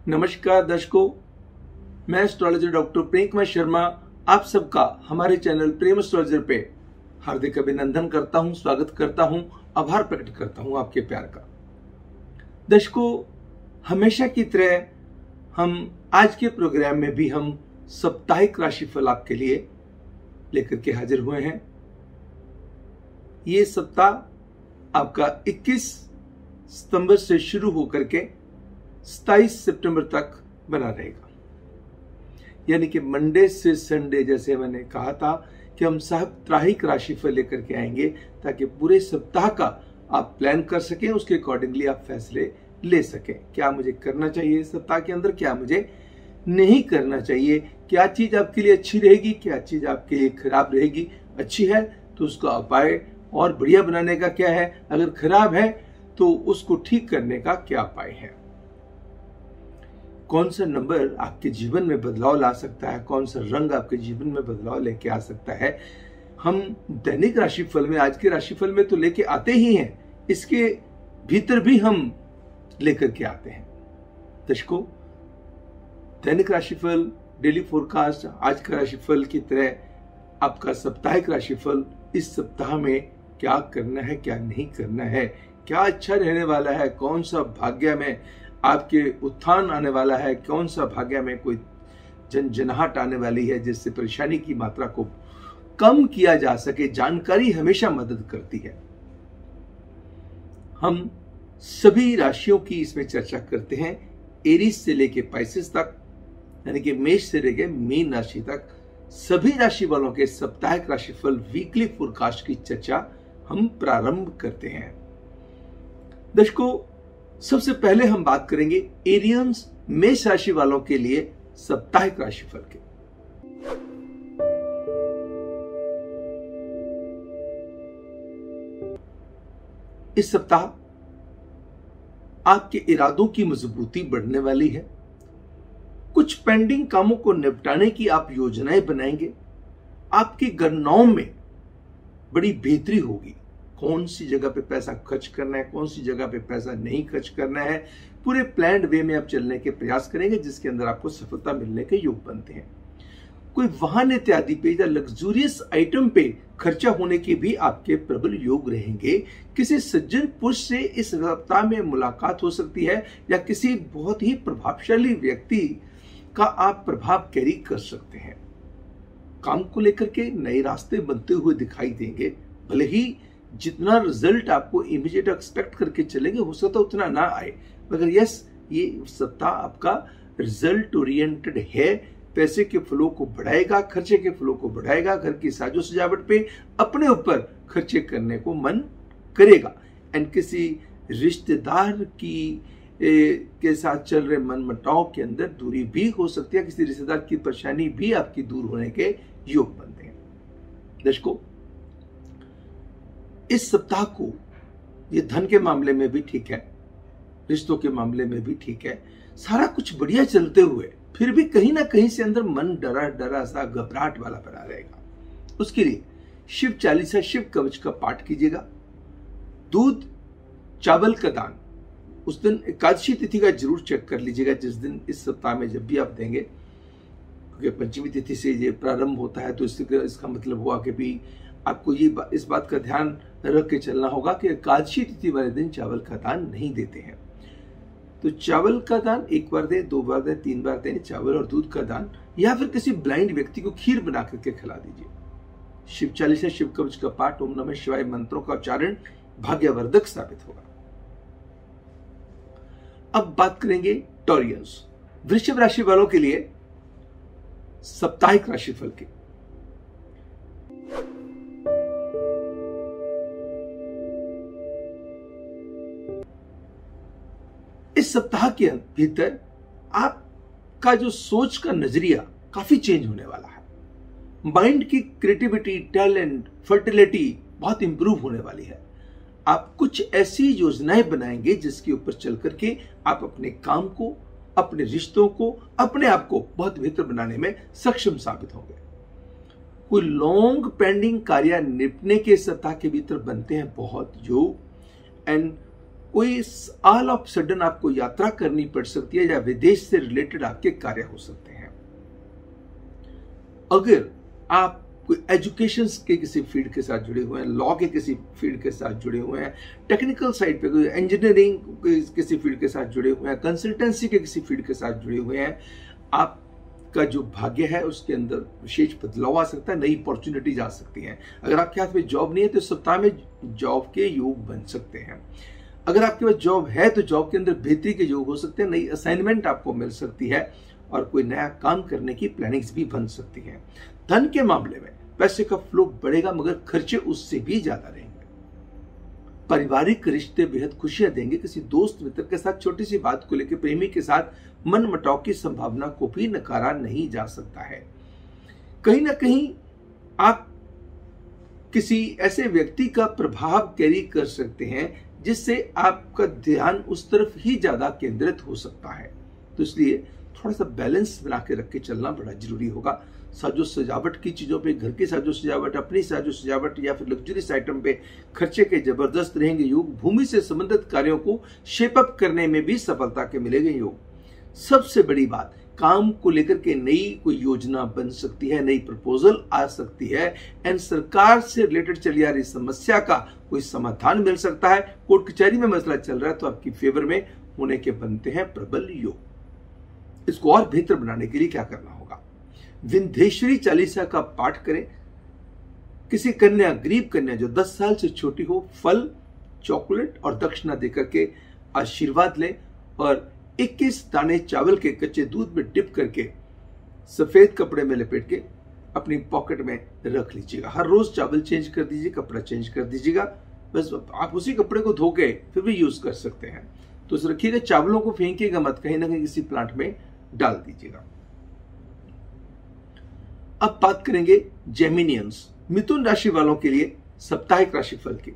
नमस्कार दर्शकों, मैं एस्ट्रोलॉजर डॉक्टर प्रेम कुमार शर्मा आप सबका हमारे चैनल प्रेम एस्ट्रोलॉजर पे हार्दिक अभिनंदन करता हूं, स्वागत करता हूं, आभार प्रकट करता हूं आपके प्यार का। दर्शकों, हमेशा की तरह हम आज के प्रोग्राम में भी हम साप्ताहिक राशिफल आपके लिए लेकर के हाजिर हुए हैं। ये सप्ताह आपका 21 सितंबर से शुरू होकर के 27 सितंबर तक बना रहेगा, यानी कि मंडे से संडे, जैसे मैंने कहा था कि हम साप्ताहिक राशिफल लेकर के आएंगे ताकि पूरे सप्ताह का आप प्लान कर सकें, उसके अकॉर्डिंगली आप फैसले ले सकें। क्या मुझे करना चाहिए सप्ताह के अंदर, क्या मुझे नहीं करना चाहिए, क्या चीज आपके लिए अच्छी रहेगी, क्या चीज आपके लिए खराब रहेगी। अच्छी है तो उसका उपाय और बढ़िया बनाने का क्या है, अगर खराब है तो उसको ठीक करने का क्या उपाय है। कौन सा नंबर आपके जीवन में बदलाव ला सकता है, कौन सा रंग आपके जीवन में बदलाव लेके आ सकता है। हम दैनिक राशिफल में, आज के राशिफल में तो लेके आते ही हैं, इसके भीतर भी हम लेकर के आते हैं। दर्शकों, दैनिक राशिफल, डेली फोरकास्ट, आज का राशिफल की तरह आपका साप्ताहिक राशिफल, इस सप्ताह में क्या करना है, क्या नहीं करना है, क्या अच्छा रहने वाला है, कौन सा भाग्य में आपके उत्थान आने वाला है, कौन सा भाग्य में कोई जनजनाहट आने वाली है जिससे परेशानी की मात्रा को कम किया जा सके। जानकारी हमेशा मदद करती है। हम सभी राशियों की इसमें चर्चा करते हैं, एरीज से लेके पाइसेस तक, यानी कि मेष से लेके मीन राशि तक सभी राशि वालों के साप्ताहिक राशिफल, वीकली फोरकास्ट की चर्चा हम प्रारंभ करते हैं। दर्शकों, सबसे पहले हम बात करेंगे एरियंस मेष राशि वालों के लिए साप्ताहिक राशिफल के। इस सप्ताह आपके इरादों की मजबूती बढ़ने वाली है। कुछ पेंडिंग कामों को निपटाने की आप योजनाएं बनाएंगे। आपकी गणनाओं में बड़ी बेहतरी होगी। कौन सी जगह पे पैसा खर्च करना है, कौन सी जगह पे पैसा नहीं खर्च करना है, पूरे प्लान्ड वे में आप चलने के प्रयास करेंगे, जिसके अंदर आपको सफलता मिलने के योग बनते हैं। कोई वाहन इत्यादि पे या लग्जूरियस आइटम पे खर्चा होने के भी आपके प्रबल योग रहेंगे। किसी सज्जन पुरुष से इस सप्ताह में मुलाकात हो सकती है या किसी बहुत ही प्रभावशाली व्यक्ति का आप प्रभाव कैरी कर सकते हैं। काम को लेकर के नए रास्ते बनते हुए दिखाई देंगे। भले ही जितना रिजल्ट आपको इमीडिएट एक्सपेक्ट करके चलेंगे, हो सकता उतना ना आए, मगर यस, ये सप्ताह आपका रिजल्ट ओरिएंटेड है। पैसे के फ्लो को बढ़ाएगा, खर्चे के फ्लो को बढ़ाएगा, घर की साजो सजावट पे अपने ऊपर खर्चे करने को मन करेगा। एंड किसी रिश्तेदार के साथ चल रहे मनमुटाव के अंदर दूरी भी हो सकती है। किसी रिश्तेदार की परेशानी भी आपकी दूर होने के योग बनते हैं। दर्शकों, इस सप्ताह को ये धन के मामले में भी ठीक है, रिश्तों के मामले में भी ठीक है, सारा कुछ बढ़िया चलते हुए फिर भी कहीं ना कहीं से अंदर मन डरा डरा सा, घबराहट वाला बना रहेगा। उसके लिए शिव चालीसा, शिव कवच का पाठ कीजिएगा। दूध, चावल का दान उस दिन एकादशी तिथि का जरूर चेक कर लीजिएगा, जिस दिन इस सप्ताह में जब भी आप देंगे, क्योंकि पंचमी तिथि से ये प्रारंभ होता है, तो इसका मतलब हुआ कि भी आपको इस बात का ध्यान रख के चलना होगा कि एकादशी तिथि वाले दिन चावल का दान नहीं देते हैं। तो चावल का दान 1 बार दें, 2 बार दें, 3 बार दें, चावल और दूध का दान, या फिर किसी ब्लाइंड व्यक्ति को खीर बना करके खिला दीजिए। शिव चालीसा, शिव कवच का पाठ, ओम नमः शिवाय मंत्रों का उच्चारण भाग्यवर्धक साबित होगा। अब बात करेंगे टॉरियंस, वृश्चिक राशि वालों के लिए साप्ताहिक राशिफल के। इस सप्ताह के भीतर आपका जो सोच का नजरिया काफी चेंज होने वाला है। माइंड की क्रिएटिविटी, टैलेंट, फर्टिलिटी बहुत इंप्रूव होने वाली है। आप कुछ ऐसी योजनाएं बनाएंगे जिसके ऊपर चल करके आप अपने काम को, अपने रिश्तों को, अपने आप को बहुत बेहतर बनाने में सक्षम साबित होंगे। कोई लॉन्ग पेंडिंग कार्य निपटने के सप्ताह के भीतर बनते हैं बहुत योग। एंड कोई ऑल ऑफ सडन आपको यात्रा करनी पड़ सकती है या विदेश से रिलेटेड आपके कार्य हो सकते हैं। अगर आप कोई एजुकेशन के किसी फील्ड के साथ जुड़े हुए हैं, लॉ के किसी फील्ड के साथ जुड़े हुए हैं, टेक्निकल साइड पे कोई इंजीनियरिंग किसी फील्ड के साथ जुड़े हुए हैं, कंसल्टेंसी के किसी फील्ड के साथ जुड़े हुए हैं, आपका जो भाग्य है उसके अंदर विशेष बदलाव आ सकता है, नई अपॉर्चुनिटीज आ सकती हैं। अगर आपके हाथ में जॉब नहीं है तो सप्ताह में जॉब के योग बन सकते हैं। अगर आपके पास जॉब है तो जॉब के अंदर बेहतरी के योग हो सकते हैं, नई असाइनमेंट आपको मिल सकती है और कोई नया काम करने की प्लानिंग्स भी बन सकती हैं। धन के मामले में पैसे का फ्लो बढ़ेगा मगर खर्चे उससे भी ज्यादा रहेंगे। पारिवारिक रिश्ते बेहद खुशियां देंगे। किसी दोस्त मित्र के साथ छोटी सी बात को लेकर प्रेमी के साथ मन मुटाव की संभावना को भी नकारा नहीं जा सकता है। कहीं ना कहीं आप किसी ऐसे व्यक्ति का प्रभाव कैरी कर सकते हैं जिससे आपका ध्यान उस तरफ ही ज्यादा केंद्रित हो सकता है। तो इसलिए थोड़ा सा बैलेंस बना के रख के चलना बड़ा जरूरी होगा। साजो सजावट की चीजों पे, घर की साजो सजावट, अपनी साजो सजावट या फिर लग्जरीज आइटम पे खर्चे के जबरदस्त रहेंगे योग। भूमि से संबंधित कार्यों को शेप अप करने में भी सफलता के मिलेंगे योग। सबसे बड़ी बात, काम को लेकर के नई कोई योजना बन सकती है, नई प्रपोजल आ सकती है एंड सरकार से रिलेटेड चली आ रही समस्या का कोई समाधान मिल सकता है। कोर्ट कचहरी में मसला चल रहा है तो आपकी फेवर में होने के बनते हैं प्रबल योग। इसको और बेहतर बनाने के लिए क्या करना होगा? विंध्येश्वरी चालीसा का पाठ करें। किसी कन्या, गरीब कन्या जो 10 साल से छोटी हो, फल, चॉकलेट और दक्षिणा देकर के आशीर्वाद लें और 21 दाने चावल के कच्चे दूध में डिप करके सफेद कपड़े में लपेट के अपनी पॉकेट में रख लीजिएगा। हर रोज चावल चेंज कर दीजिए, कपड़ा चेंज कर दीजिएगा। बस आप उसी कपड़े को धो के फिर भी यूज कर सकते हैं। तो उसे रखिएगा, चावलों को फेंकिएगा मत, कहीं ना कहीं किसी प्लांट में डाल दीजिएगा। अब बात करेंगे जेमिनियंस, मिथुन राशि वालों के लिए साप्ताहिक राशिफल की।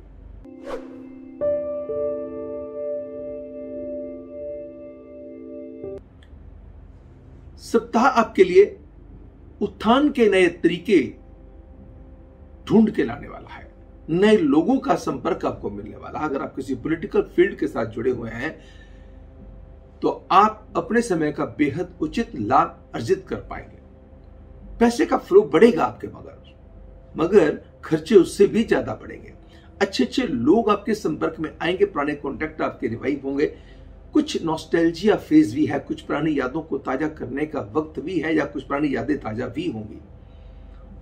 सप्ताह आपके लिए उत्थान के नए तरीके ढूंढ के लाने वाला है। नए लोगों का संपर्क आपको मिलने वाला है। अगर आप किसी पॉलिटिकल फील्ड के साथ जुड़े हुए हैं तो आप अपने समय का बेहद उचित लाभ अर्जित कर पाएंगे। पैसे का फ्लो बढ़ेगा आपके, मगर खर्चे उससे भी ज्यादा बढ़ेंगे। अच्छे अच्छे लोग आपके संपर्क में आएंगे, पुराने कॉन्टैक्ट आपके रिवाइव होंगे। कुछ नॉस्टैल्जिया फेज भी है, कुछ पुरानी यादों को ताजा करने का वक्त भी है या कुछ पुरानी यादें ताजा भी होंगी।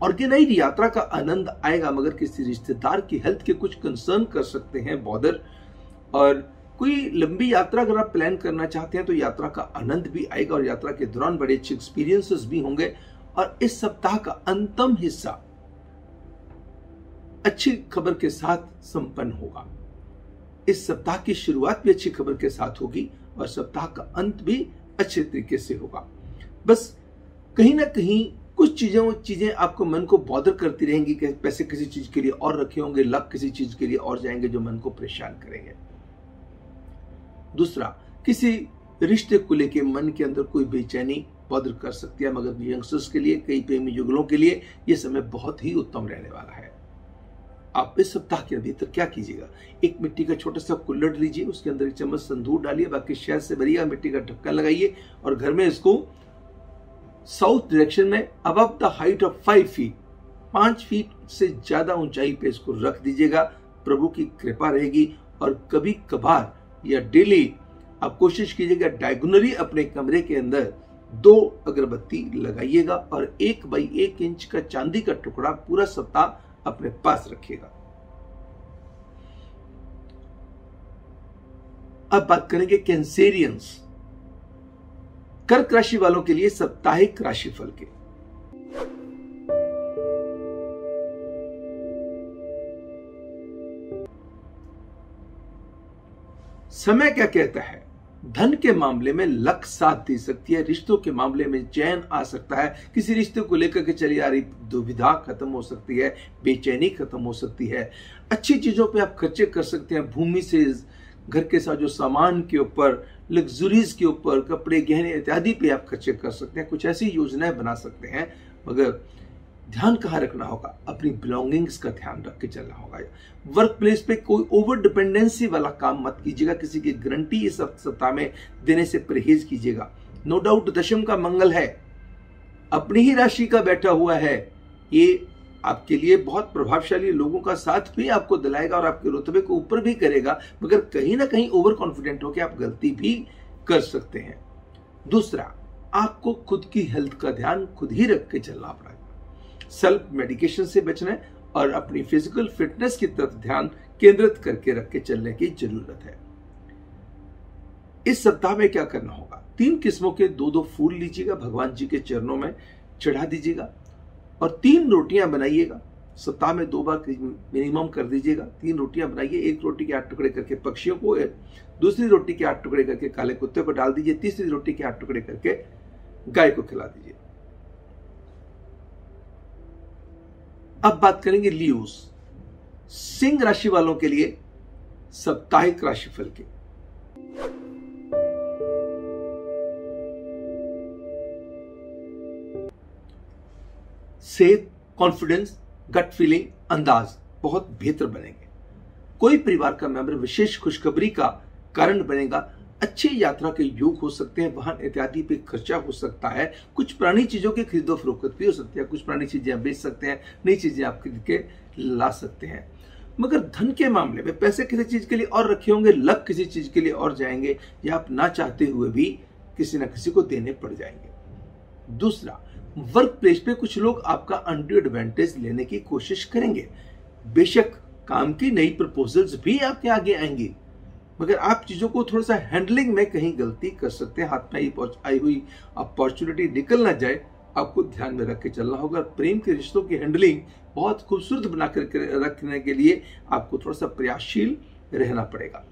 ऑर्गेनाइज यात्रा का आनंद आएगा मगर किसी रिश्तेदार की हेल्थ के कुछ कंसर्न कर सकते हैं बॉदर। और कोई लंबी यात्रा अगर आप प्लान करना चाहते हैं तो यात्रा का आनंद भी आएगा और यात्रा के दौरान बड़े अच्छे एक्सपीरियंसेस भी होंगे। और इस सप्ताह का अंतिम हिस्सा अच्छी खबर के साथ संपन्न होगा। इस सप्ताह की शुरुआत भी अच्छी खबर के साथ होगी और सप्ताह का अंत भी अच्छे तरीके से होगा। बस कहीं ना कहीं कुछ चीजें आपको मन को बॉदर करती रहेंगी कि पैसे किसी चीज के लिए और रखे होंगे, लक किसी चीज के लिए और जाएंगे जो मन को परेशान करेंगे। दूसरा, किसी रिश्ते को लेकर मन के अंदर कोई बेचैनी बॉदर कर सकती है, मगर यंगस्टर्स के लिए, कई प्रेमी युगलों के लिए यह समय बहुत ही उत्तम रहने वाला है। आप इस सप्ताह के भीतर क्या कीजिएगा? एक मिट्टी का छोटा सा कुल्हड़ लीजिए, उसके अंदर 1 चम्मच संदूर डालिए, बाकी शहद से भरिएगा, मिट्टी का ढक्कन लगाइए और घर में इसको साउथ डायरेक्शन में above the height of 5 feet, 5 feet से ज्यादा ऊंचाई पे इसको रख दीजिएगा। प्रभु की कृपा रहेगी। और कभी कभार या डेली आप कोशिश कीजिएगा डायगोनली अपने कमरे के अंदर 2 अगरबत्ती लगाइएगा और 1 बाई 1 इंच का चांदी का टुकड़ा पूरा सप्ताह अपने पास रखिएगा। अब बात करेंगे कैंसेरियंस, कर्क राशि वालों के लिए साप्ताहिक राशिफल के। समय क्या कहता है? धन के मामले में लक साथ दे सकती है, रिश्तों के मामले में चैन आ सकता है, किसी रिश्ते को लेकर के चली आ रही दुविधा खत्म हो सकती है, बेचैनी खत्म हो सकती है। अच्छी चीजों पे आप खर्चे कर सकते हैं, भूमि से घर के साथ जो सामान के ऊपर, लग्जरीज के ऊपर, कपड़े, गहने इत्यादि पे आप खर्चे कर सकते हैं। कुछ ऐसी योजनाएं बना सकते हैं, मगर ध्यान कहाँ रखना होगा, अपनी बिलोंगिंग्स का ध्यान रख के चलना होगा। वर्क प्लेस पे कोई ओवर डिपेंडेंसी वाला काम मत कीजिएगा, किसी की गारंटी इस सप्ताह में देने से परहेज कीजिएगा। नो डाउट दशम का मंगल है, अपनी ही राशि का बैठा हुआ है, ये आपके लिए बहुत प्रभावशाली लोगों का साथ भी आपको दिलाएगा और आपके रुतबे को ऊपर भी करेगा, मगर कहीं ना कहीं ओवर कॉन्फिडेंट होकर आप गलती भी कर सकते हैं। दूसरा, आपको खुद की हेल्थ का ध्यान खुद ही रख के चलना पड़ेगा। सेल्फ मेडिकेशन से बचना है और अपनी फिजिकल फिटनेस की तरफ ध्यान केंद्रित करके रख के चलने की जरूरत है। इस सप्ताह में क्या करना होगा, 3 किस्मों के 2-2 फूल लीजिएगा, भगवान जी के चरणों में चढ़ा दीजिएगा और 3 रोटियां बनाइएगा। सप्ताह में 2 बार मिनिमम कर दीजिएगा। 3 रोटियां बनाइए, 1 रोटी के 8 टुकड़े करके पक्षियों को, दूसरी रोटी के 8 टुकड़े करके काले कुत्ते को डाल दीजिए, तीसरी रोटी के 8 टुकड़े करके गाय को खिला दीजिए। अब बात करेंगे लियोस, सिंह राशि वालों के लिए साप्ताहिक राशिफल के। सेहत, कॉन्फिडेंस, गट फीलिंग, अंदाज बहुत बेहतर बनेंगे। कोई परिवार का मेंबर विशेष खुशखबरी का कारण बनेगा। अच्छी यात्रा के योग हो सकते हैं, वाहन इत्यादि पे खर्चा हो सकता है, कुछ पुरानी चीजों की खरीदो फरोख्त भी हो सकती है, कुछ पुरानी चीजें आप बेच सकते हैं, नई चीजें आप खरीद के ला सकते हैं। मगर धन के मामले में पैसे किसी चीज के लिए और रखे होंगे, लग किसी चीज के लिए और जाएंगे, या आप ना चाहते हुए भी किसी ना किसी को देने पड़ जाएंगे। दूसरा, वर्क प्लेस पे कुछ लोग आपका अनड्यू एडवांटेज लेने की कोशिश करेंगे। बेशक काम की नई प्रपोजल्स भी आपके आगे आएंगी, मगर आप चीजों को थोड़ा सा हैंडलिंग में कहीं गलती कर सकते हैं। हाथ में आई हुई अपॉर्चुनिटी निकल ना जाए, आपको ध्यान में रख के चलना होगा। प्रेम के रिश्तों की हैंडलिंग बहुत खूबसूरत बना कर रखने के लिए आपको थोड़ा सा प्रयासशील रहना पड़ेगा।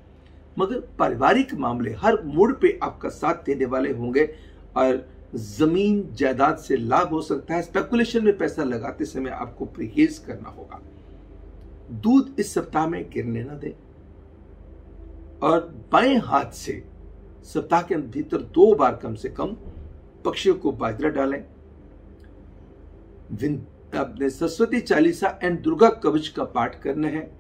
मगर पारिवारिक मामले हर मोड़ पे आपका साथ देने वाले होंगे और जमीन जायदाद से लाभ हो सकता है। स्पेकुलेशन में पैसा लगाते समय आपको परहेज करना होगा। दूध इस सप्ताह में गिरने न दें और बाएं हाथ से सप्ताह के भीतर 2 बार कम से कम पक्षियों को बाजरा डालें। अपने सरस्वती चालीसा एंड दुर्गा कवच का पाठ करना है।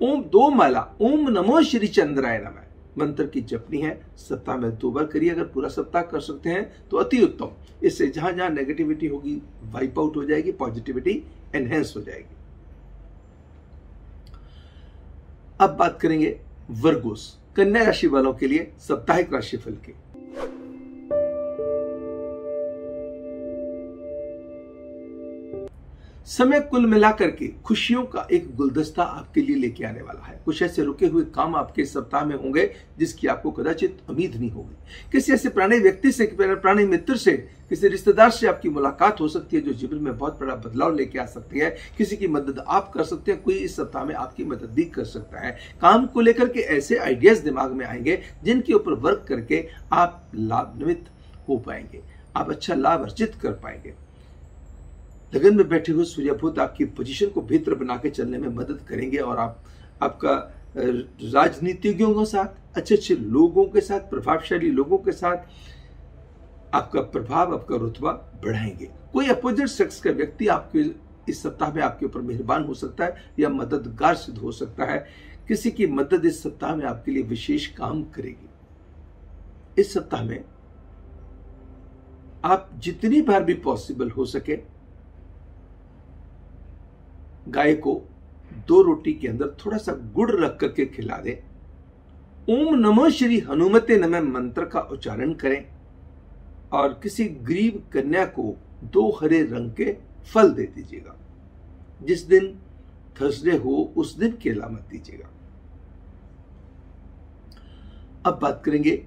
2 माला ओम नमो श्री चंद्राय नमः मंत्र की जपनी है। सप्ताह में 2 बार करिए। अगर पूरा सप्ताह कर सकते हैं तो अति उत्तम। इससे जहां जहां नेगेटिविटी होगी वाइप आउट हो जाएगी, पॉजिटिविटी एनहेंस हो जाएगी। अब बात करेंगे वर्गोस, कन्या राशि वालों के लिए साप्ताहिक राशिफल के। समय कुल मिलाकर के खुशियों का एक गुलदस्ता आपके लिए लेके आने वाला है। कुछ ऐसे रुके हुए काम आपके सप्ताह में होंगे जिसकी आपको कदाचित उम्मीद नहीं होगी। किसी ऐसे पुराने व्यक्ति से, पुराने मित्र से, किसी रिश्तेदार से आपकी मुलाकात हो सकती है जो जीवन में बहुत बड़ा बदलाव लेके आ सकती है। किसी की मदद आप कर सकते हैं, कोई इस सप्ताह में आपकी मदद भी कर सकता है। काम को लेकर के ऐसे आइडियाज दिमाग में आएंगे जिनके ऊपर वर्क करके आप लाभान्वित हो पाएंगे, आप अच्छा लाभ अर्जित कर पाएंगे। लगन में बैठे हुए सूर्यभूत आपकी पोजीशन को बेहतर बना के चलने में मदद करेंगे और आपका राजनीतिज्ञों के साथ, अच्छे अच्छे लोगों के साथ, प्रभावशाली लोगों के साथ आपका प्रभाव, आपका रुतबा बढ़ाएंगे। कोई अपोजिट सेक्स का व्यक्ति आपके इस सप्ताह में आपके ऊपर मेहरबान हो सकता है या मददगार सिद्ध हो सकता है। किसी की मदद इस सप्ताह में आपके लिए विशेष काम करेगी। इस सप्ताह में आप जितनी बार भी पॉसिबल हो सके गाय को 2 रोटी के अंदर थोड़ा सा गुड़ रख करके खिला दें। ओम नमो श्री हनुमते नमः मंत्र का उच्चारण करें और किसी गरीब कन्या को 2 हरे रंग के फल दे दीजिएगा। जिस दिन थर्सडे हो उस दिन केला मत दीजिएगा। अब बात करेंगे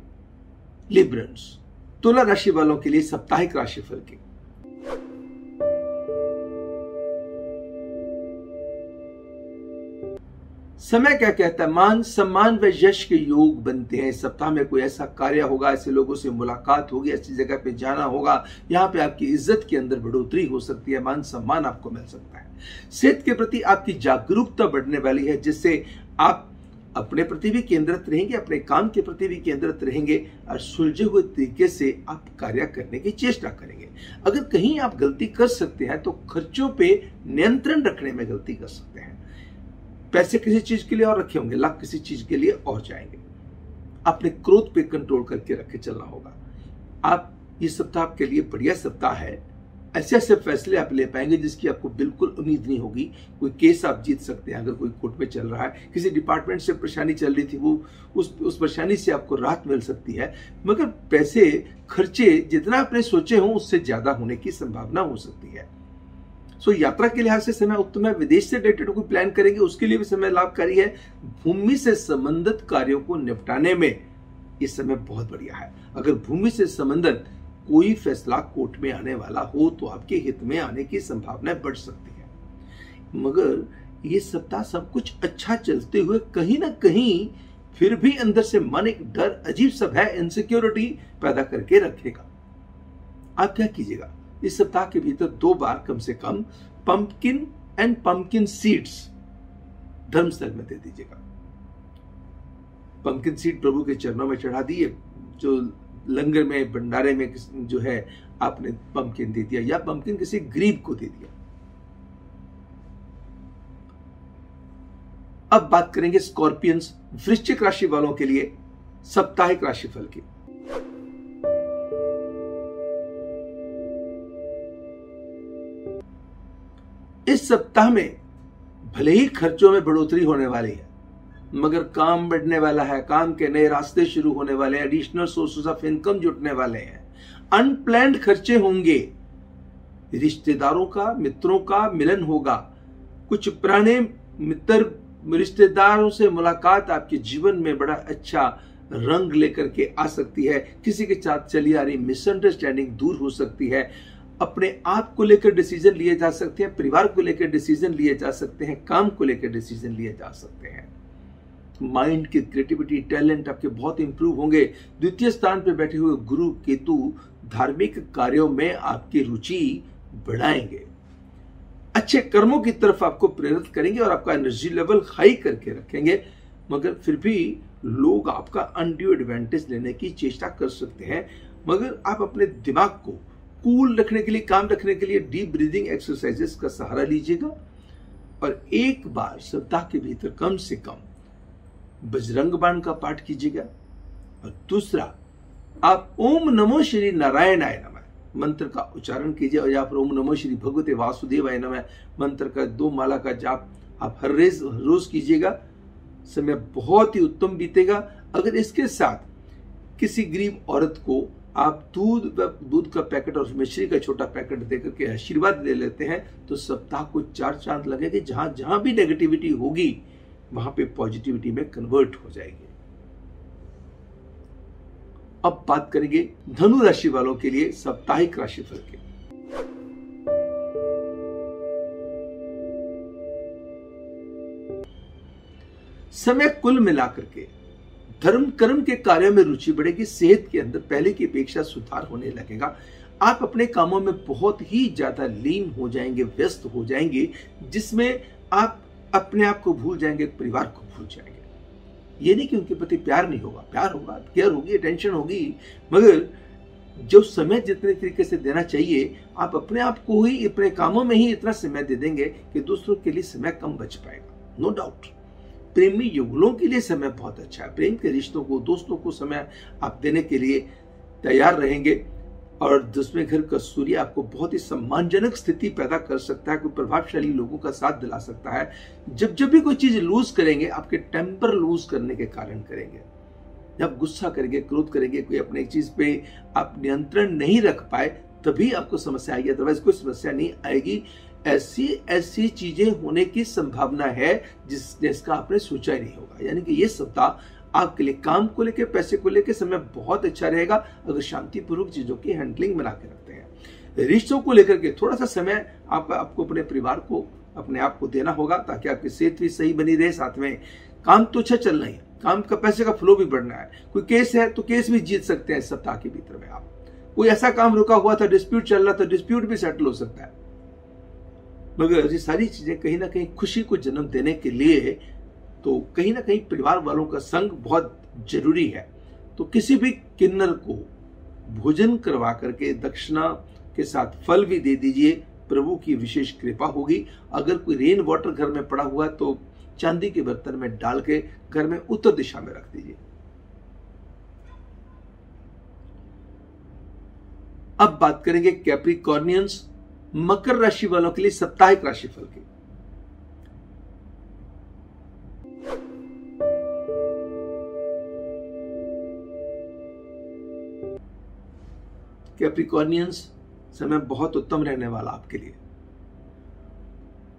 लिब्रन्स, तुला राशि वालों के लिए साप्ताहिक राशिफल की। समय क्या कहता है, मान सम्मान व यश के योग बनते हैं। इस सप्ताह में कोई ऐसा कार्य होगा, ऐसे लोगों से मुलाकात होगी, ऐसी जगह पे जाना होगा, यहाँ पे आपकी इज्जत के अंदर बढ़ोतरी हो सकती है, मान सम्मान आपको मिल सकता है। सेहत के प्रति आपकी जागरूकता बढ़ने वाली है जिससे आप अपने प्रति भी केंद्रित रहेंगे, अपने काम के प्रति भी केंद्रित रहेंगे और सुलझे हुए तरीके से आप कार्य करने की चेष्टा करेंगे। अगर कहीं आप गलती कर सकते हैं तो खर्चों पे नियंत्रण रखने में गलती कर सकते हैं। पैसे किसी चीज के लिए और रखे होंगे, लाख किसी चीज के लिए और जाएंगे। अपने क्रोध पे कंट्रोल करके रखे चलना होगा। आप ये सप्ताह आपके लिए बढ़िया सप्ताह है। ऐसे ऐसे फैसले आप ले पाएंगे जिसकी आपको बिल्कुल उम्मीद नहीं होगी। कोई केस आप जीत सकते हैं, अगर कोई कोर्ट में चल रहा है, किसी डिपार्टमेंट से परेशानी चल रही थी, वो उस परेशानी से आपको राहत मिल सकती है। मगर पैसे खर्चे जितना आपने सोचे हो उससे ज्यादा होने की संभावना हो सकती है। सो यात्रा के लिहाज से समय उत्तम है। विदेश से रिलेटेड कोई प्लान करेंगे उसके लिए भी समय लाभकारी है। भूमि से संबंधित कार्यों को निपटाने में ये समय बहुत बढ़िया है। अगर भूमि से संबंधित कोई फैसला कोर्ट में आने वाला हो तो आपके हित में आने की संभावना बढ़ सकती है। मगर ये सप्ताह सब कुछ अच्छा चलते हुए कहीं ना कहीं फिर भी अंदर से मन एक डर, अजीब सा भय, इनसिक्योरिटी पैदा करके रखेगा। आप क्या कीजिएगा, इस सप्ताह के भीतर 2 बार कम से कम पंपकिन एंड पंपकिन सीड्स धर्मस्थल में दे दीजिएगा। पंपकिन सीड प्रभु के चरणों में चढ़ा दिए। जो लंगर में, भंडारे में जो है आपने पंपकिन दे दिया या पंपकिन किसी गरीब को दे दिया। अब बात करेंगे स्कॉर्पियंस, वृश्चिक राशि वालों के लिए साप्ताहिक राशिफल की। इस सप्ताह में भले ही खर्चों में बढ़ोतरी होने वाली है, मगर काम बढ़ने वाला है, काम के नए रास्ते शुरू होने वाले हैं, एडिशनल सोर्सेस ऑफ इनकम जुटने वाले हैं, अनप्लैन्ड खर्चे होंगे, रिश्तेदारों का, मित्रों का मिलन होगा, कुछ पुराने मित्र रिश्तेदारों से मुलाकात आपके जीवन में बड़ा अच्छा रंग लेकर के आ सकती है। किसी के साथ चली आ रही मिसअंडरस्टैंडिंग दूर हो सकती है। अपने आप को लेकर डिसीजन लिए जा सकते हैं, परिवार को लेकर डिसीजन लिए जा सकते हैं, काम को लेकर डिसीजन लिए जा सकते हैं। माइंड की क्रिएटिविटी, टैलेंट आपके बहुत इंप्रूव होंगे। द्वितीय स्थान पर बैठे हुए गुरु केतु धार्मिक कार्यों में आपकी रुचि बढ़ाएंगे, अच्छे कर्मों की तरफ आपको प्रेरित करेंगे और आपका एनर्जी लेवल हाई करके रखेंगे। मगर फिर भी लोग आपका अनड्यू एडवांटेज लेने की चेष्टा कर सकते हैं। मगर आप अपने दिमाग को कूल रखने के लिए, काम रखने के लिए डीप ब्रीदिंग एक्सरसाइजेस का सहारा लीजिएगा और एक बार सप्ताह के भीतर कम से कम बजरंग बाण का पाठ कीजिएगा। और दूसरा, आप ओम नमो श्री नारायणाय नमः मंत्र का उच्चारण कीजिए और आप ओम नमो श्री भगवते वासुदेवाय नमः मंत्र का 2 माला का जाप आप हर रोज कीजिएगा। समय बहुत ही उत्तम बीतेगा। अगर इसके साथ किसी गरीब औरत को आप दूध का पैकेट और मिश्री का छोटा पैकेट देकर के आशीर्वाद ले लेते हैं तो सप्ताह को 4 चांद लगेंगे। जहां जहां भी नेगेटिविटी होगी वहां पे पॉजिटिविटी में कन्वर्ट हो जाएगी। अब बात करेंगे धनु राशि वालों के लिए साप्ताहिक राशिफल के। समय कुल मिलाकर के धर्म कर्म के कार्यों में रुचि बढ़ेगी। सेहत के अंदर पहले की अपेक्षा सुधार होने लगेगा। आप अपने कामों में बहुत ही ज्यादा लीन हो जाएंगे, व्यस्त हो जाएंगे, जिसमें आप अपने आप को भूल जाएंगे, परिवार को भूल जाएंगे। ये नहीं कि उनके प्रति प्यार नहीं होगा, प्यार होगा, केयर होगी, अटेंशन होगी, मगर जो समय जितने तरीके से देना चाहिए आप अपने आप को ही, अपने कामों में ही इतना समय दे देंगे कि दूसरों के लिए समय कम बच पाएगा। नो डाउट प्रेमी युगलों के लिए समय बहुत अच्छा है। प्रेम के रिश्तों को, दोस्तों को समय आप देने के लिए तैयार रहेंगे और 10वें घर का सूर्य आपको बहुत ही सम्मानजनक स्थिति पैदा कर सकता है। कोई प्रभावशाली लोगों का साथ दिला सकता है। जब भी कोई चीज लूज करेंगे आपके टेम्पर लूज करने के कारण करेंगे। जब गुस्सा करेंगे, क्रोध करेंगे, कोई अपने चीज पे आप नियंत्रण नहीं रख पाए तभी आपको समस्या आएगी, अदरवाइज कोई समस्या नहीं आएगी। ऐसी चीजें होने की संभावना है जिसका आपने सोचा ही नहीं होगा। यानी कि ये सप्ताह आपके लिए काम को लेकर, पैसे को लेकर समय बहुत अच्छा रहेगा अगर शांतिपूर्वक चीजों की हैंडलिंग बना के रखते हैं। रिश्तों को लेकर के थोड़ा सा समय आपको अपने परिवार को, अपने आप को देना होगा ताकि आपकी सेहत भी सही बनी रहे। साथ में काम तो अच्छा चलना ही है, काम का पैसे का फ्लो भी बढ़ना है। कोई केस है तो केस भी जीत सकते हैं इस सप्ताह के भीतर में। आप कोई ऐसा काम रुका हुआ था, डिस्प्यूट चल रहा था, डिस्प्यूट भी सेटल हो सकता है। मगर ये सारी चीजें कहीं ना कहीं खुशी को जन्म देने के लिए तो कहीं ना कहीं परिवार वालों का संग बहुत जरूरी है। तो किसी भी किन्नर को भोजन करवा करके दक्षिणा के साथ फल भी दे दीजिए, प्रभु की विशेष कृपा होगी। अगर कोई रेन वाटर घर में पड़ा हुआ तो चांदी के बर्तन में डाल के घर में उत्तर दिशा में रख दीजिए। अब बात करेंगे कैप्रिकॉर्नियंस, मकर राशि वालों के लिए साप्ताहिक राशिफल की। कैप्रिकॉर्नियंस, समय बहुत उत्तम रहने वाला आपके लिए।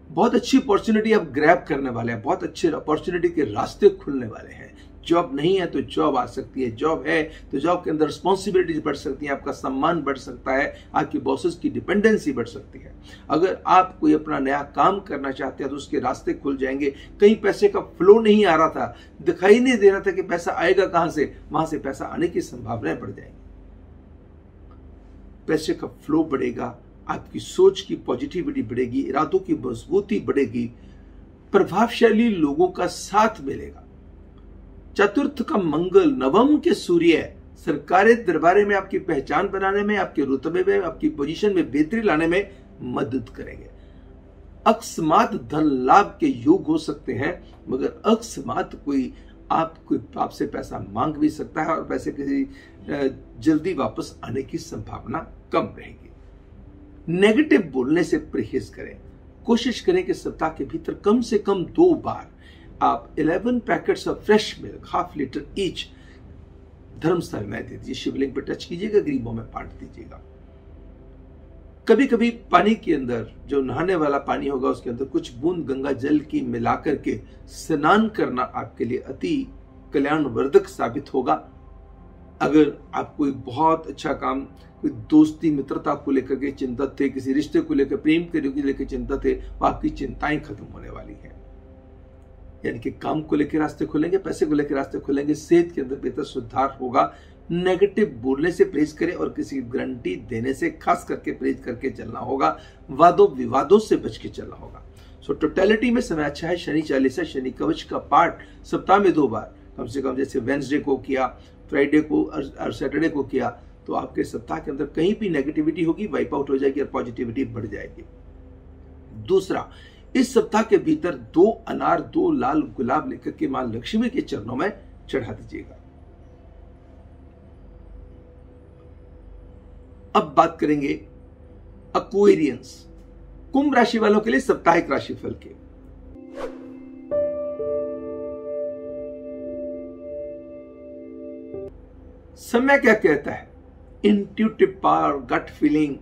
बहुत अच्छी अपॉर्चुनिटी आप ग्रैब करने वाले हैं, बहुत अच्छे अपॉर्चुनिटी के रास्ते खुलने वाले हैं। जॉब नहीं है तो जॉब आ सकती है, जॉब है तो जॉब के अंदर रिस्पॉन्सिबिलिटीज बढ़ सकती है, आपका सम्मान बढ़ सकता है, आपकी बॉसेस की डिपेंडेंसी बढ़ सकती है। अगर आप कोई अपना नया काम करना चाहते हैं तो उसके रास्ते खुल जाएंगे। कहीं पैसे का फ्लो नहीं आ रहा था, दिखाई नहीं दे रहा था कि पैसा आएगा कहां से, वहां से पैसा आने की संभावनाएं बढ़ जाएंगी। पैसे का फ्लो बढ़ेगा, आपकी सोच की पॉजिटिविटी बढ़ेगी, इरादों की मजबूती बढ़ेगी, प्रभावशाली लोगों का साथ मिलेगा। चतुर्थ का मंगल, नवम के सूर्य सरकारी दरबारे में आपकी पहचान बनाने में, आपके रुतबे में, आपकी पोजीशन में बेहतरी लाने में मदद करेंगे। अकस्मात धन लाभ के योग हो सकते हैं, मगर अकस्मात कोई आपसे पैसा मांग भी सकता है और पैसे किसी जल्दी वापस आने की संभावना कम रहेगी। नेगेटिव बोलने से परहेज करें। कोशिश करें कि सप्ताह के भीतर कम से कम 2 बार आप 11 packets of fresh milk, ½ litre each धर्मस्थल में दे दीजिए। शिवलिंग पर टच कीजिएगा, गरीबों में बांट दीजिएगा। कभी कभी पानी के अंदर, जो नहाने वाला पानी होगा उसके अंदर कुछ बूंद गंगा जल की मिलाकर के स्नान करना आपके लिए अति कल्याणवर्धक साबित होगा। अगर आप कोई बहुत अच्छा काम, कोई दोस्ती मित्रता को लेकर के चिंतित थे, किसी रिश्ते को लेकर, प्रेम को लेकर चिंतित थे, वो आपकी चिंताएं खत्म होने वाली है। यानी कि काम को लेकर रास्ते खुलेंगे, पैसे को लेकर रास्ते खुलेंगे, सेहत के अंदर बेहतर सुधार होगा। नेगेटिव बोलने से परहेज करें और किसी गारंटी देने से खास करके परहेज करके चलना होगा। वादों विवादों से बच के चलना होगा। सो टोटलिटी में समय अच्छा है। शनि चालीसा, शनि कवच का पाठ सप्ताह में 2 बार कम से कम, जैसे वेंसडे को किया, फ्राइडे को और सैटरडे को किया, तो आपके सप्ताह के अंदर कहीं भी नेगेटिविटी होगी वाइप आउट हो जाएगी और पॉजिटिविटी बढ़ जाएगी। दूसरा, इस सप्ताह के भीतर 2 अनार, 2 लाल गुलाब लेकर के मां लक्ष्मी के चरणों में चढ़ा दीजिएगा। अब बात करेंगे एक्वेरियंस, कुंभ राशि वालों के लिए साप्ताहिक राशिफल के। समय क्या कहता है? इंट्यूटिव पावर, गट फीलिंग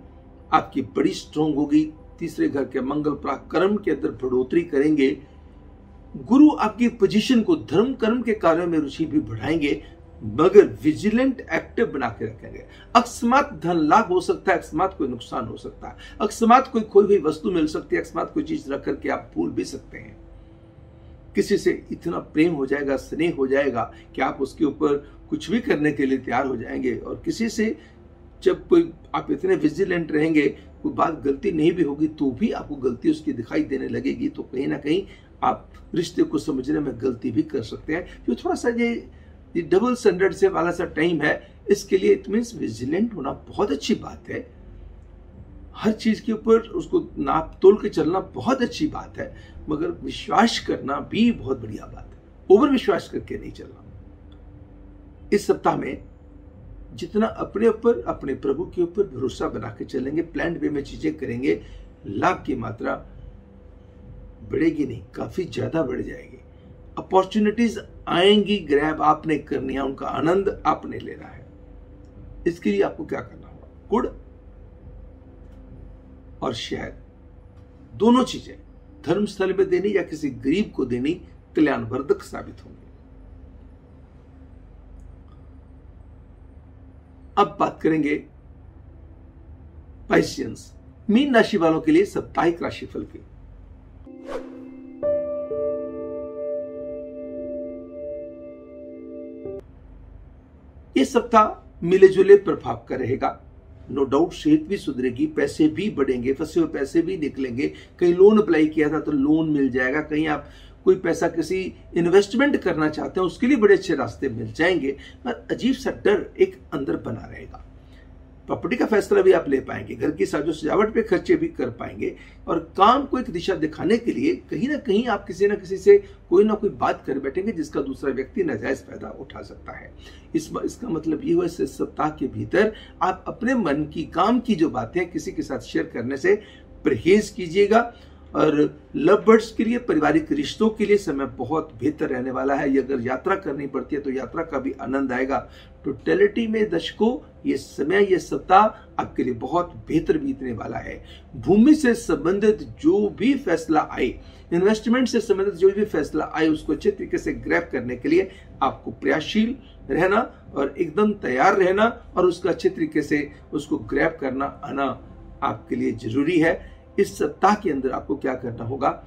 आपकी बड़ी स्ट्रांग होगी। तीसरे घर के मंगल पराक्रम के अंदर बढ़ोतरी करेंगे। गुरु आपकी पोजीशन को धर्म कर्म के कार्यों में रुचि भी बढ़ाएंगे, मगर विजिलेंट एक्टिव बना के रखेंगे। अकस्मात धन लाभ हो सकता है, अकस्मात कोई नुकसान हो सकता है, अकस्मात कोई खोई हुई वस्तु मिल सकती है, अकस्मात कोई चीज रख करके आप भूल भी सकते हैं। किसी से इतना प्रेम हो जाएगा, स्नेह हो जाएगा कि आप उसके ऊपर कुछ भी करने के लिए तैयार हो जाएंगे। और किसी से जब कोई आप इतने विजिलेंट रहेंगे, कोई बात गलती नहीं भी होगी तो भी आपको गलती उसकी दिखाई देने लगेगी, तो कहीं ना कहीं आप रिश्ते को समझने में गलती भी कर सकते हैं। जो थोड़ा सा ये डबल स्टैंडर्ड से वाला सा टाइम है, इसके लिए इट मीन्स विजिलेंट होना बहुत अच्छी बात है। हर चीज के ऊपर उसको नाप तोल के चलना बहुत अच्छी बात है, मगर विश्वास करना भी बहुत बढ़िया बात है। ओवर विश्वास करके नहीं चलना। इस सप्ताह में जितना अपने ऊपर, अपने प्रभु के ऊपर भरोसा बना के चलेंगे, प्लान वे में चीजें करेंगे, लाभ की मात्रा बढ़ेगी नहीं, काफी ज्यादा बढ़ जाएगी। अपॉर्चुनिटीज आएंगी, ग्रैब आपने करनी है, उनका आनंद आपने लेना है। इसके लिए आपको क्या करना होगा? गुड़ और शहद, दोनों चीजें धर्मस्थल में देनी या किसी गरीब को देनी कल्याणवर्धक साबित होंगे। अब बात करेंगे पाइसियंस, मीन राशि वालों के लिए साप्ताहिक राशिफल की। ये सप्ताह मिले जुले प्रभाव का रहेगा। नो डाउट सेहत भी सुधरेगी, पैसे भी बढ़ेंगे, फंसे हुए पैसे भी निकलेंगे। कहीं लोन अप्लाई किया था तो लोन मिल जाएगा, कहीं आप कोई पैसा किसी इन्वेस्टमेंट करना चाहते हैं उसके लिए बड़े अच्छे रास्ते मिल जाएंगे, पर अजीब सा डर एक अंदर बना रहेगा। प्रॉपर्टी का फैसला भी आप ले पाएंगे, घर की साजो सजावट पे खर्चे भी कर पाएंगे, और काम को एक दिशा दिखाने के लिए कहीं ना कहीं आप किसी ना किसी से कोई ना कोई बात कर बैठेंगे जिसका दूसरा व्यक्ति नाजायज फायदा उठा सकता है। इसका मतलब ये हुआ इस सप्ताह के भीतर आप अपने मन की, काम की जो बातें किसी के साथ शेयर करने से परहेज कीजिएगा। और लव बर्ड्स के लिए, पारिवारिक रिश्तों के लिए समय बहुत बेहतर रहने वाला है। ये अगर यात्रा करनी पड़ती है तो यात्रा का भी आनंद आएगा। टोटलिटी में दर्शकों ये समय, ये सप्ताह आपके लिए बहुत बेहतर बीतने वाला है। भूमि से संबंधित जो भी फैसला आए, इन्वेस्टमेंट से संबंधित जो भी फैसला आए, उसको अच्छे तरीके से ग्रैब करने के लिए आपको प्रयासशील रहना और एकदम तैयार रहना और उसका अच्छे तरीके से उसको ग्रैब करना आना आपके लिए जरूरी है। इस सप्ताह के अंदर आपको क्या करना होगा,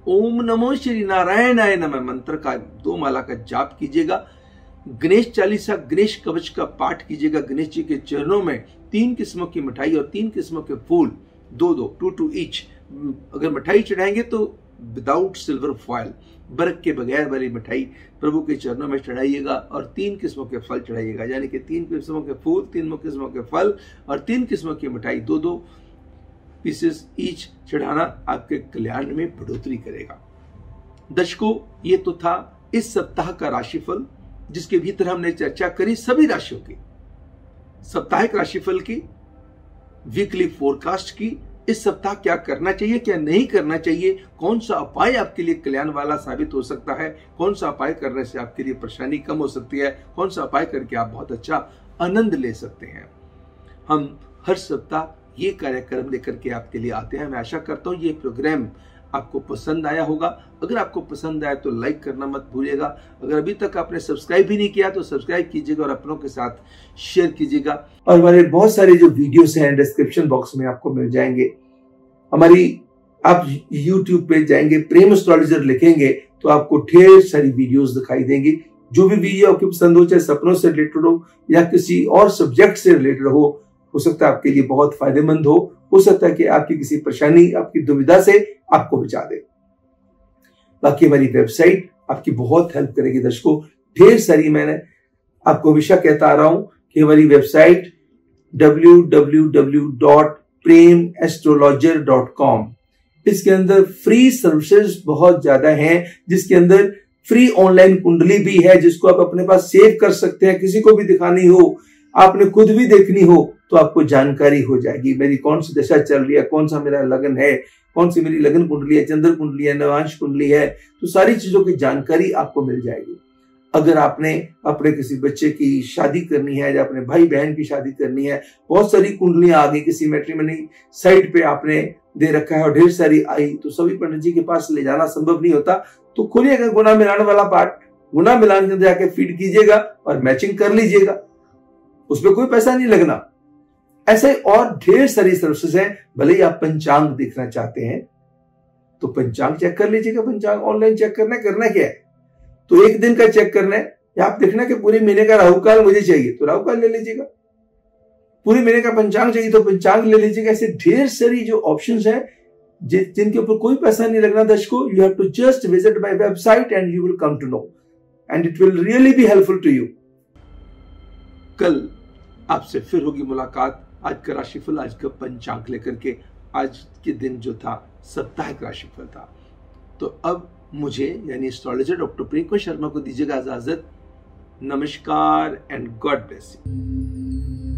ओम नमो श्री नारायणाय नमः मंत्र का 2 माला का जाप कीजिएगा। गणेश चालीसा, गणेश कवच का पाठ कीजिएगा। गणेश जी के चरणों में 3 किस्मों की मिठाई और 3 किस्मों के फूल, 2 ईच। अगर मिठाई चढ़ाएंगे तो विदाउट सिल्वर फॉयल, बर्क के बगैर वाली मिठाई प्रभु के चरणों में चढ़ाइएगा और 3 किस्मों के फल चढ़ाइएगा, यानी कि 3 किस्मों के फूल, 3 किस्मों के फल और 3 किस्मों की मिठाई, 2 पीसेस ईच चढ़ाना आपके कल्याण में बढ़ोतरी करेगा। दर्शकों, ये तो था इस सप्ताह का राशिफल, जिसके भीतर हमने चर्चा करी सभी राशियों की, साप्ताहिक राशिफल की, वीकली फोरकास्ट की। इस सप्ताह क्या करना चाहिए, क्या नहीं करना चाहिए, कौन सा उपाय आपके लिए कल्याण वाला साबित हो सकता है, कौन सा उपाय करने से आपके लिए परेशानी कम हो सकती है, कौन सा उपाय करके आप बहुत अच्छा आनंद ले सकते हैं। हम हर सप्ताह ये कार्यक्रम लेकर के आपके लिए आते हैं। मैं आशा करता हूँ ये प्रोग्राम आपको पसंद आया होगा। अगर आपको पसंद आया तो लाइक करना मत भूलिएगा। अगर अभी तक आपने सब्सक्राइब भी नहीं किया तो सब्सक्राइब कीजिएगा और अपनों के साथ शेयर कीजिएगा। और हमारे बहुत सारे जो वीडियोस हैं डिस्क्रिप्शन बॉक्स में आपको मिल जाएंगे। आप YouTube पे जाएंगे, प्रेम एस्ट्रोलॉजर लिखेंगे तो आपको ढेर सारी वीडियोस दिखाई देंगी। जो भी वीडियो आपको पसंद हो, चाहे सपनों से रिलेटेड हो या किसी और सब्जेक्ट से रिलेटेड हो सकता है आपके लिए बहुत फायदेमंद हो सकता है कि आपकी किसी परेशानी, आपकी दुविधा से आपको बचा दे। बाकी हमारी वेबसाइट आपकी बहुत हेल्प करेगी दर्शकों। ढेर सारी, मैंने आपको हमेशा कहता आ रहा हूं कि हमारी वेबसाइट www.premastrologer.com, इसके अंदर फ्री सर्विसेज बहुत ज्यादा हैं, जिसके अंदर फ्री ऑनलाइन कुंडली भी है जिसको आप अपने पास सेव कर सकते हैं। किसी को भी दिखानी हो, आपने खुद भी देखनी हो तो आपको जानकारी हो जाएगी मेरी कौन सी दशा चल रही है, कौन सा मेरा लगन है, कौन सी मेरी लगन कुंडली है, चंद्र कुंडली है, नवांश कुंडली है, तो सारी चीजों की जानकारी आपको मिल जाएगी। अगर आपने अपने किसी बच्चे की शादी करनी है या अपने भाई बहन की शादी करनी है, बहुत सारी कुंडलियां आ गई, किसी मैट्रिमनी साइट पे आपने दे रखा है और ढेर सारी आई, तो सभी पंडित जी के पास ले जाना संभव नहीं होता। तो खोलिएगा गुना मिलान वाला पार्ट, गुना मिलान के अंदर जाके फीड कीजिएगा और मैचिंग कर लीजिएगा, उसमें कोई पैसा नहीं लगना। ऐसे और ढेर सारी सर्विसेज हैं। भले ही आप पंचांग देखना चाहते हैं तो पंचांग चेक कर लीजिएगा। पंचांग ऑनलाइन चेक करना क्या है, तो 1 दिन का चेक करना है, या आप देखना कि पूरे महीने का राहु काल मुझे चाहिए तो राहु काल ले लीजिएगा, पूरे महीने का पंचांग चाहिए तो पंचांग ले लीजिएगा। ऐसे ढेर सारी जो ऑप्शंस हैं जिनके ऊपर कोई पैसा नहीं लगना दर्शकों। You have to just visit my website and you will come to know and it will really be helpful to you. कल आपसे फिर होगी मुलाकात। आज का राशिफल, आज का पंचांग लेकर के, आज के दिन जो था साप्ताहिक राशिफल था। तो अब मुझे यानी एस्ट्रोलॉजर डॉक्टर प्रेम शर्मा को दीजिएगा इजाजत। नमस्कार एंड गॉड ब्लेस यू।